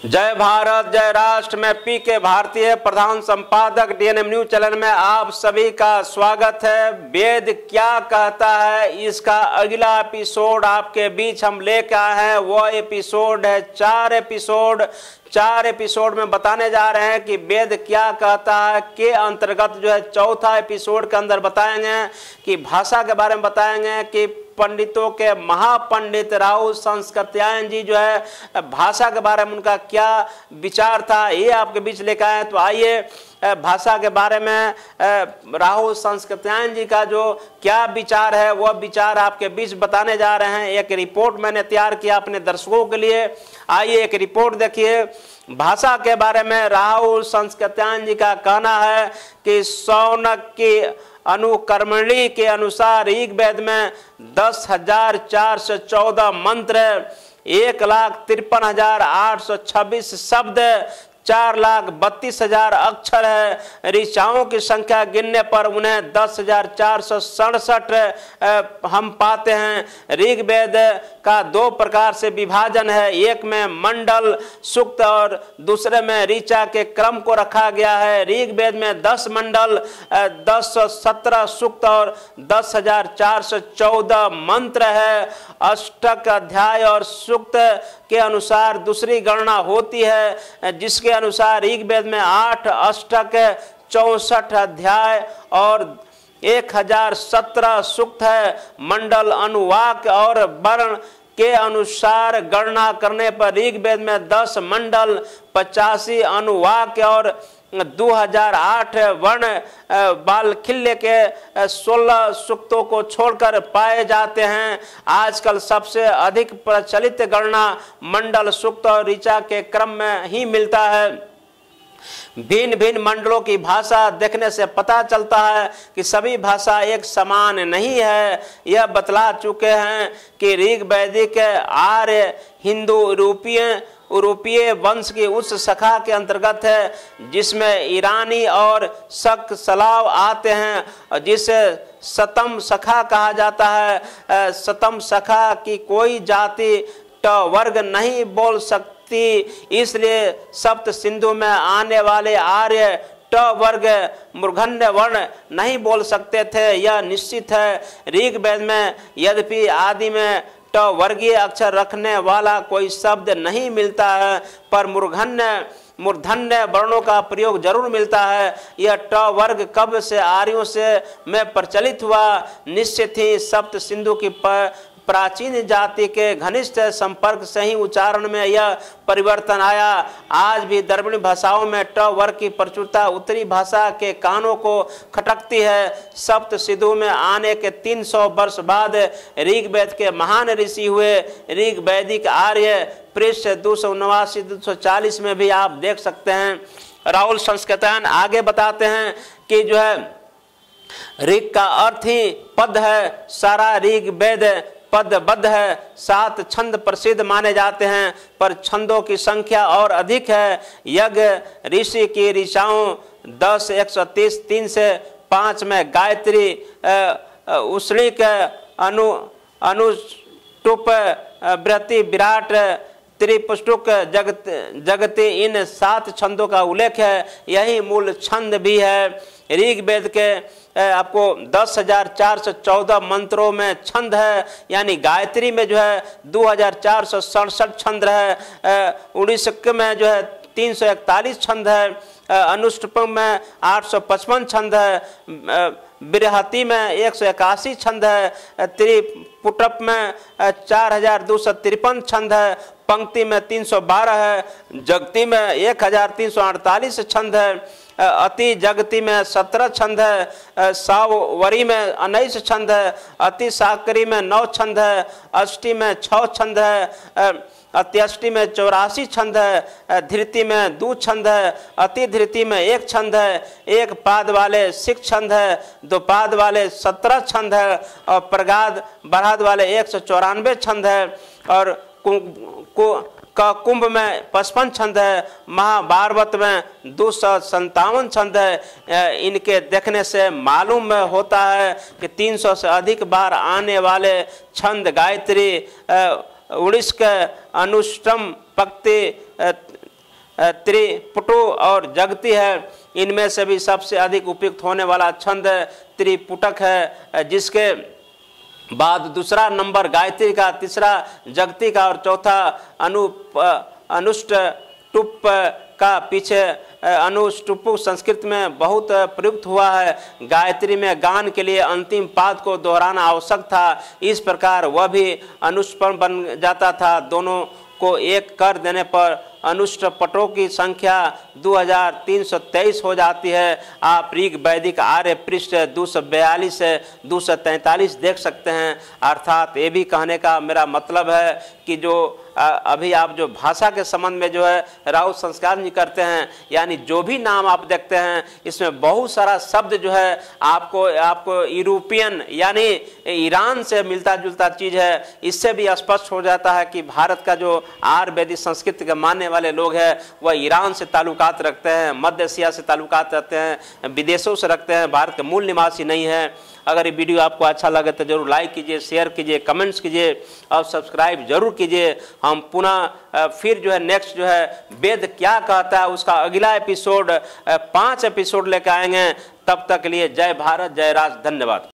जय भारत जय राष्ट्र में पीके भारतीय प्रधान संपादक डीएनएम न्यूज चैनल में आप सभी का स्वागत है। वेद क्या कहता है इसका अगला एपिसोड आपके बीच हम लेकर आए हैं। वो एपिसोड है चार एपिसोड में बताने जा रहे हैं कि वेद क्या कहता है के अंतर्गत जो है चौथा एपिसोड के अंदर बताएंगे कि भाषा के बारे में बताएंगे कि पंडितों के महापंडित राहुल संस्कृत्यायन जी जो है भाषा के बारे में उनका क्या विचार था, ये आपके बीच लेकर आए। तो आइए भाषा के बारे में राहुल संस्कृत्यायन जी का जो क्या विचार है वह विचार आपके बीच बताने जा रहे हैं। एक रिपोर्ट मैंने तैयार किया अपने दर्शकों के लिए। आइए एक रिपोर्ट देखिए। भाषा के बारे में राहुल संस्कृत्यायन जी का कहना है कि शौनक की अनुकर्मणी के अनुसार ऋग्वेद में 10,414 मंत्र, 1,53,826 शब्द, 4,32,000 अक्षर है। ऋचाओं की संख्या गिनने पर उन्हें 10,467 हम पाते हैं। ऋग्वेद का दो प्रकार से विभाजन है, एक में मंडल सूक्त और दूसरे में ऋचा के क्रम को रखा गया है। ऋग्वेद में 10 मंडल, 1017 सूक्त और 10,414 मंत्र है। अष्टक अध्याय और सूक्त के अनुसार दूसरी गणना होती है, जिसके अनुसार ऋग्वेद में 8 अष्टक, 64 अध्याय और 1017 सूक्त है। मंडल अनुवाक और वर्ण के अनुसार गणना करने पर ऋग्वेद में 10 मंडल, 85 अनुवाक और 2008 वर्ण बालखिल्य के 16 सूक्तों को छोड़कर पाए जाते हैं। आजकल सबसे अधिक प्रचलित गणना मंडल सूक्त और ऋचा के क्रम में ही मिलता है। भिन्न भिन्न मंडलों की भाषा देखने से पता चलता है कि सभी भाषा एक समान नहीं है। यह बतला चुके हैं कि ऋग्वैदिक आर्य हिंदू यूरोपीय वंश की उस शाखा के अंतर्गत है जिसमें ईरानी और शक सलाव आते हैं, जिसे सतम शाखा कहा जाता है। सतम शाखा की कोई जाति ट वर्ग नहीं बोल सकती, इसलिए सप्त सिंधु में आने वाले आर्य ट वर्ग मूर्धन्य वर्ण नहीं बोल सकते थे, यह निश्चित है। ऋग्वेद में यद्यपि आदि में ट वर्गीय अक्षर रखने वाला कोई शब्द नहीं मिलता है, पर मूर्धन्य वर्णों का प्रयोग जरूर मिलता है। यह ट वर्ग कब से आर्यों से में प्रचलित हुआ, निश्चित ही सप्त सिंधु की प्राचीन जाति के घनिष्ठ संपर्क से ही उच्चारण में यह परिवर्तन आया। आज भी द्रविड़ भाषाओं में ट वर्ग की प्रचुरता उत्तरी भाषा के कानों को खटकती है। सप्त सिंधु में आने के 300 वर्ष बाद ऋग्वेद के महान ऋषि हुए। ऋग्वैदिक आर्य पृष्ठ 279-240 में भी आप देख सकते हैं। राहुल संस्कृत्यायन आगे बताते हैं कि जो है ऋग का अर्थ ही पद है। सारा ऋग्वेद पदबद्ध है। 7 छंद प्रसिद्ध माने जाते हैं, पर छंदों की संख्या और अधिक है। यज्ञ ऋषि की ऋचाओं 10, 130, 3 से 5 में गायत्री, उष्णिक, अनुष्टुप, बृहति, विराट, त्रिपुष्टुक, जगति, इन 7 छंदों का उल्लेख है। यही मूल छंद भी है। ऋग्वेद के आपको 10,414 मंत्रों में छंद है, यानी गायत्री में जो है 2,467 छंद है। उड़ीसक में जो है 341 छंद है। अनुष्टुप में 855 छंद है। बृहति में 181 छंद है। त्रिपुटप में 4,253 छंद है। पंक्ति में 312 है। जगति में 1,348 छंद है। अति जगति में 17 छंद है। सावरी में 19 छंद है। अति साकरी में 9 छंद है। अष्टि में 6 छंद है। अत्यष्टि में 84 छंद है। धृति में 2 छंद है। अति धृति में 1 छंद है। एक पाद वाले 6 छंद है। 2 पाद वाले 17 छंद है। और प्रगाद बढ़ाद वाले 194 छंद है। और का कुंभ में 55 छंद है, महाभारत में 257 छंद है। इनके देखने से मालूम होता है कि 300 से अधिक बार आने वाले छंद गायत्री, उड़िष्क, अनुष्टम, पक्ति, त्रिपुटु और जगती है। इनमें से भी सबसे अधिक उपयुक्त होने वाला छंद त्रिपुटक है, जिसके बाद दूसरा नंबर गायत्री का, तीसरा जगती का और चौथा अनुष्टुप का। पीछे अनुष्टुप संस्कृत में बहुत प्रयुक्त हुआ है। गायत्री में गान के लिए अंतिम पाद को दोहराना आवश्यक था, इस प्रकार वह भी अनुष्टुप बन जाता था। दोनों को एक कर देने पर अनुष्टुपटों की संख्या 2323 हो जाती है। आप ऋग वैदिक आर्य पृष्ठ 242 से 243 देख सकते हैं। अर्थात ये भी कहने का मेरा मतलब है कि जो अभी आप जो भाषा के संबंध में जो है राउत संस्कार नहीं करते हैं, यानी जो भी नाम आप देखते हैं इसमें बहुत सारा शब्द जो है आपको यूरोपियन यानी ईरान से मिलता जुलता चीज़ है। इससे भी स्पष्ट हो जाता है कि भारत का जो आर्य वैदिक संस्कृति के मानने वाले लोग हैं वह ईरान से ताल्लुकात रखते हैं, मध्य एशिया से ताल्लुकात रखते हैं, विदेशों से रखते हैं, भारत के मूल निवासी नहीं है। अगर ये वीडियो आपको अच्छा लगे तो जरूर लाइक कीजिए, शेयर कीजिए, कमेंट्स कीजिए और सब्सक्राइब जरूर कीजिए। हम पुनः फिर जो है नेक्स्ट जो है वेद क्या कहता है उसका अगला एपिसोड 5 एपिसोड लेकर आएंगे। तब तक के लिए जय भारत, जय राष्ट्र, धन्यवाद।